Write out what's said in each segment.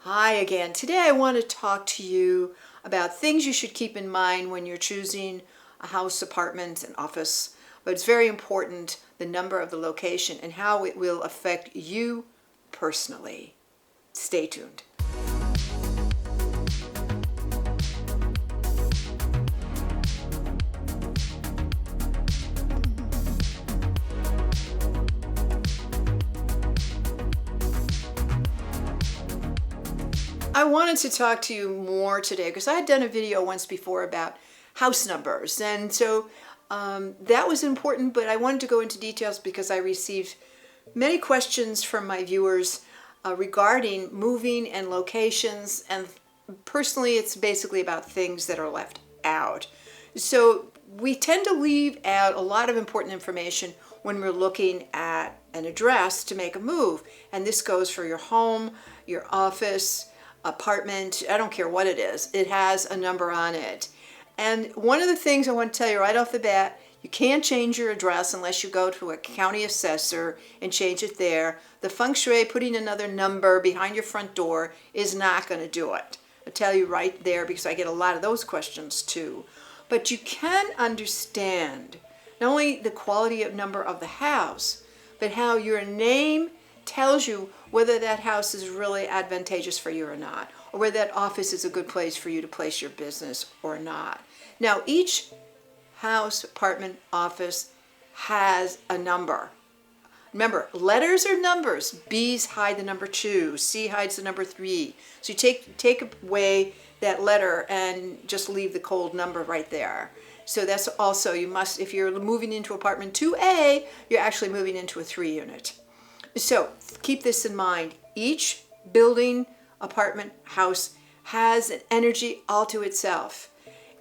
Hi again. Today I want to talk to you about things you should keep in mind when you're choosing a house, apartment, and office. But it's very important, the number of the location and how it will affect you personally. Stay tuned. I wanted to talk to you more today because I had done a video once before about house numbers, and so that was important, but I wanted to go into details because I received many questions from my viewers regarding moving and locations, and personally it's basically about things that are left out. So we tend to leave out a lot of important information when we're looking at an address to make a move, and this goes for your home, your office, apartment, I don't care what it is, it has a number on it. And one of the things I want to tell you right off the bat, you can't change your address unless you go to a county assessor and change it there. The feng shui, putting another number behind your front door, is not going to do it. I'll tell you right there because I get a lot of those questions too. But you can understand not only the quality of number of the house, but how your name tells you whether that house is really advantageous for you or not, or whether that office is a good place for you to place your business or not. Now, each house, apartment, office has a number. Remember, letters are numbers. B's hide the number 2, C hides the number 3. So you take away that letter and just leave the cold number right there. So that's also, you must, if you're moving into apartment 2A, you're actually moving into a 3 unit. So keep this in mind. Each building, apartment, house has an energy all to itself.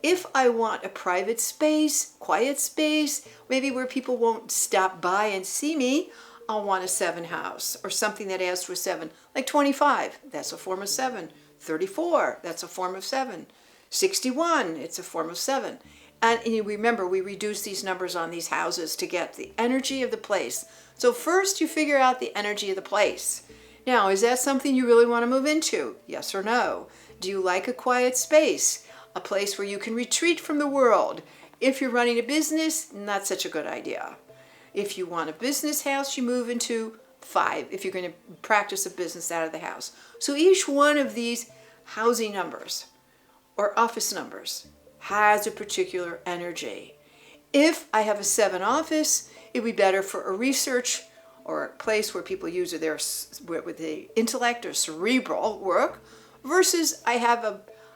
If I want a private space, quiet space, maybe where people won't stop by and see me, I'll want a 7 house or something that adds to a 7, like 25, that's a form of 7. 34, that's a form of 7. 61, it's a form of 7. And you remember, we reduce these numbers on these houses to get the energy of the place. So first you figure out the energy of the place. Now, is that something you really want to move into? Yes or no? Do you like a quiet space? A place where you can retreat from the world? If you're running a business, not such a good idea. If you want a business house, you move into 5 if you're going to practice a business out of the house. So each one of these housing numbers or office numbers has a particular energy. If I have a 7 office, it'd be better for a research or a place where people use their with the intellect or cerebral work, versus I have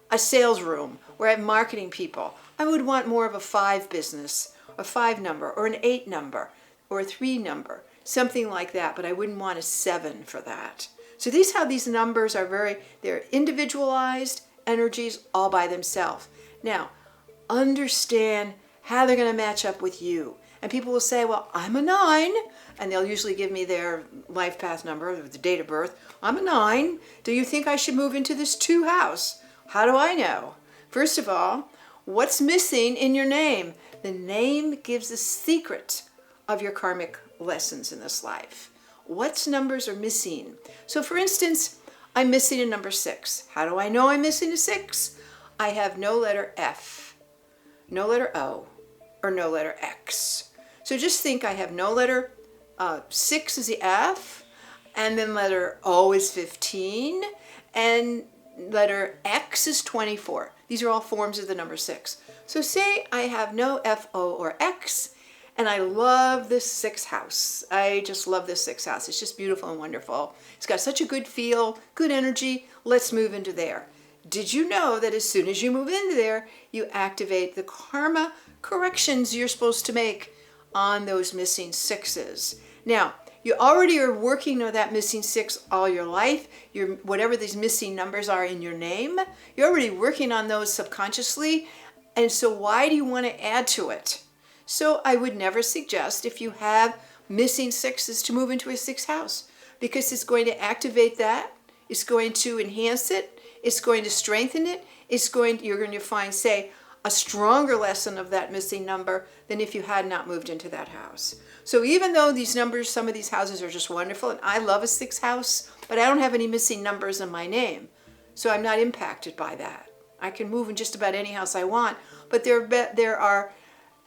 a sales room where I have marketing people. I would want more of a 5 business, a 5 number, or an 8 number, or a 3 number, something like that, but I wouldn't want a 7 for that. So these numbers are they're individualized energies all by themselves. Now, understand how they're going to match up with you. And people will say, well, I'm a 9, and they'll usually give me their life path number, the date of birth. I'm a 9. Do you think I should move into this 2 house? How do I know? First of all, what's missing in your name? The name gives the secret of your karmic lessons in this life. What numbers are missing? So for instance, I'm missing a number 6. How do I know I'm missing a 6? I have no letter F, no letter O, or no letter X. So just think I have no letter, 6 is the F, and then letter O is 15, and letter X is 24. These are all forms of the number 6. So say I have no F, O, or X, and I love this 6 house. I just love this 6 house. It's just beautiful and wonderful. It's got such a good feel, good energy. Let's move into there. Did you know that as soon as you move into there, you activate the karma corrections you're supposed to make on those missing 6s? Now, you already are working on that missing 6 all your life. Whatever these missing numbers are in your name, you're already working on those subconsciously. And so why do you want to add to it? So I would never suggest, if you have missing 6s, to move into a 6 house, because it's going to activate that. It's going to enhance it. It's going to strengthen it. You're going to find, say, a stronger lesson of that missing number than if you had not moved into that house. So even though these numbers, some of these houses are just wonderful, and I love a 6 house, but I don't have any missing numbers in my name, So I'm not impacted by that. I can move in just about any house I want, but there are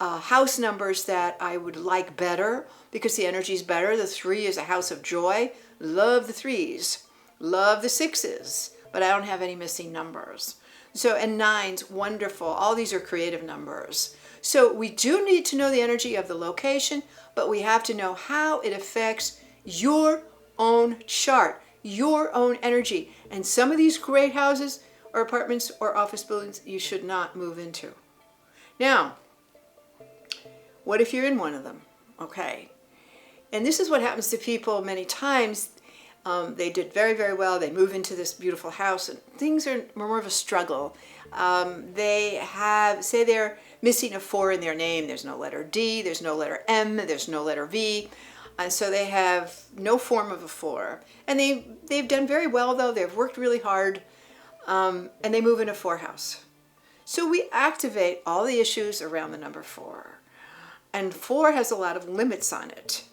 house numbers that I would like better because the energy is better. The 3 is a house of joy. Love the 3s. Love the 6s. But I don't have any missing numbers. So, and 9s, wonderful. All these are creative numbers. So we do need to know the energy of the location, but we have to know how it affects your own chart, your own energy. And some of these great houses or apartments or office buildings you should not move into. Now, what if you're in one of them? Okay. And this is what happens to people many times. They did very, very well. They move into this beautiful house and things are more of a struggle. Say they're missing a 4 in their name. There's no letter D, there's no letter M, there's no letter V. And so they have no form of a 4. And they've done very well though. They've worked really hard and they move in a 4 house. So we activate all the issues around the number 4. And 4 has a lot of limits on it.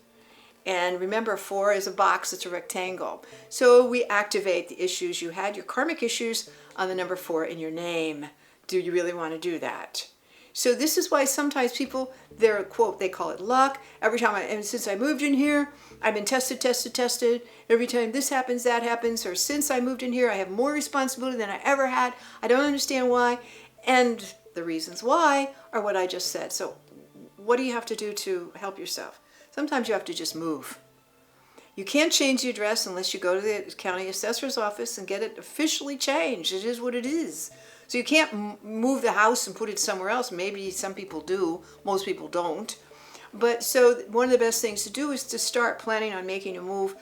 And remember, 4 is a box, it's a rectangle. So we activate the issues you had, your karmic issues on the number 4 in your name. Do you really want to do that? So this is why sometimes people, their quote, they call it luck. Every time and since I moved in here, I've been tested. Every time this happens, that happens. Or since I moved in here, I have more responsibility than I ever had. I don't understand why. And the reasons why are what I just said. So what do you have to do to help yourself? Sometimes you have to just move. You can't change the address unless you go to the county assessor's office and get it officially changed. It is what it is. So you can't move the house and put it somewhere else. Maybe some people do. Most people don't. But so one of the best things to do is to start planning on making a move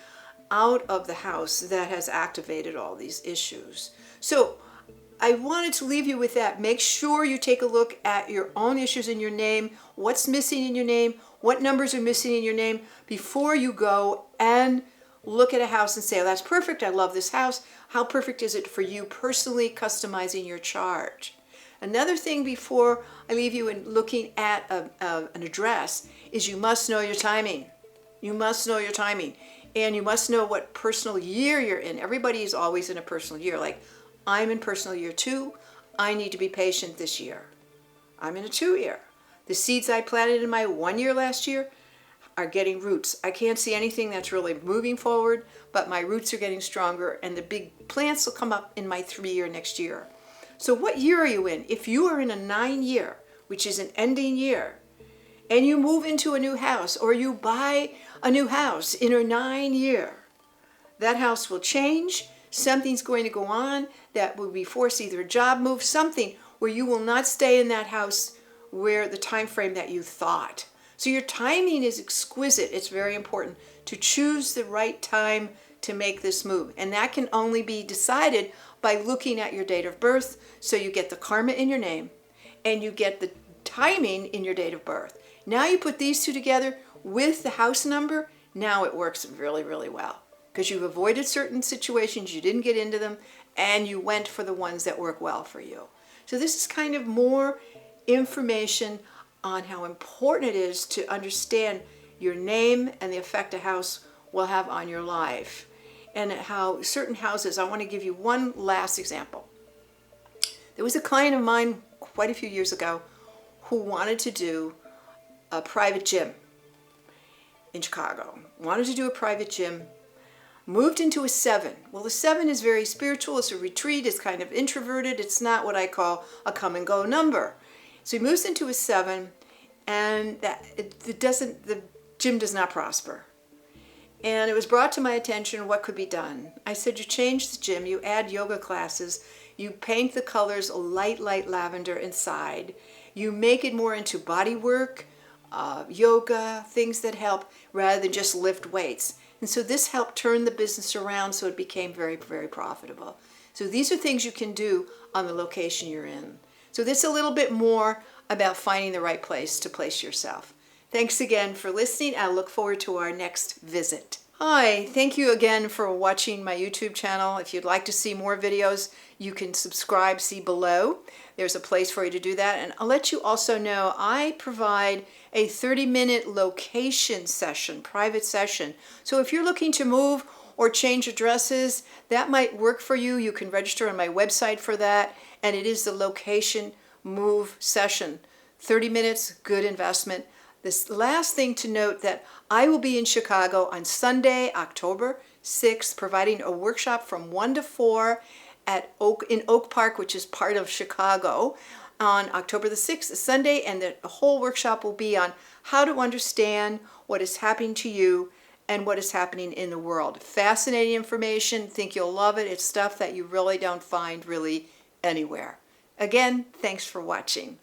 out of the house that has activated all these issues. So I wanted to leave you with that. Make sure you take a look at your own issues in your name, what's missing in your name, what numbers are missing in your name before you go and look at a house and say, oh, that's perfect. I love this house. How perfect is it for you personally customizing your chart? Another thing before I leave you in looking at an address is you must know your timing. You must know your timing. And you must know what personal year you're in. Everybody is always in a personal year. Like, I'm in personal year 2. I need to be patient this year. I'm in a 2 year. The seeds I planted in my 1 year last year are getting roots. I can't see anything that's really moving forward, but my roots are getting stronger and the big plants will come up in my 3 year next year. So what year are you in? If you are in a 9 year, which is an ending year, and you move into a new house or you buy a new house in a 9 year, that house will change. Something's going to go on that will be forced, either a job move, something where you will not stay in that house where the time frame that you thought. So your timing is exquisite. It's very important to choose the right time to make this move. And that can only be decided by looking at your date of birth. So you get the karma in your name and you get the timing in your date of birth. Now you put these two together with the house number. Now it works really, really well because you've avoided certain situations. You didn't get into them and you went for the ones that work well for you. So this is kind of more information on how important it is to understand your name and the effect a house will have on your life and how certain houses. I want to give you one last example. There was a client of mine quite a few years ago who wanted to do a private gym in Chicago. Wanted to do a private gym, moved into a 7. Well, the 7 is very spiritual. It's a retreat. It's kind of introverted. It's not what I call a come and go number. So he moves into a 7, and the gym does not prosper. And it was brought to my attention what could be done. I said, you change the gym, you add yoga classes, you paint the colors a light lavender inside, you make it more into body work, yoga, things that help rather than just lift weights. And so this helped turn the business around so it became very, very profitable. So these are things you can do on the location you're in. So this is a little bit more about finding the right place to place yourself. Thanks again for listening. I look forward to our next visit. Hi, thank you again for watching my YouTube channel. If you'd like to see more videos, you can subscribe, see below. There's a place for you to do that. And I'll let you also know I provide a 30-minute location session, private session. So if you're looking to move or change addresses, that might work for you. You can register on my website for that, and it is the location move session. 30 minutes, good investment. This last thing to note that I will be in Chicago on Sunday, October 6th, providing a workshop from 1 to 4 in Oak Park, which is part of Chicago, on October the 6th, Sunday, and the whole workshop will be on how to understand what is happening to you and what is happening in the world. Fascinating information. Think you'll love it. It's stuff that you really don't find really anywhere. Again, thanks for watching.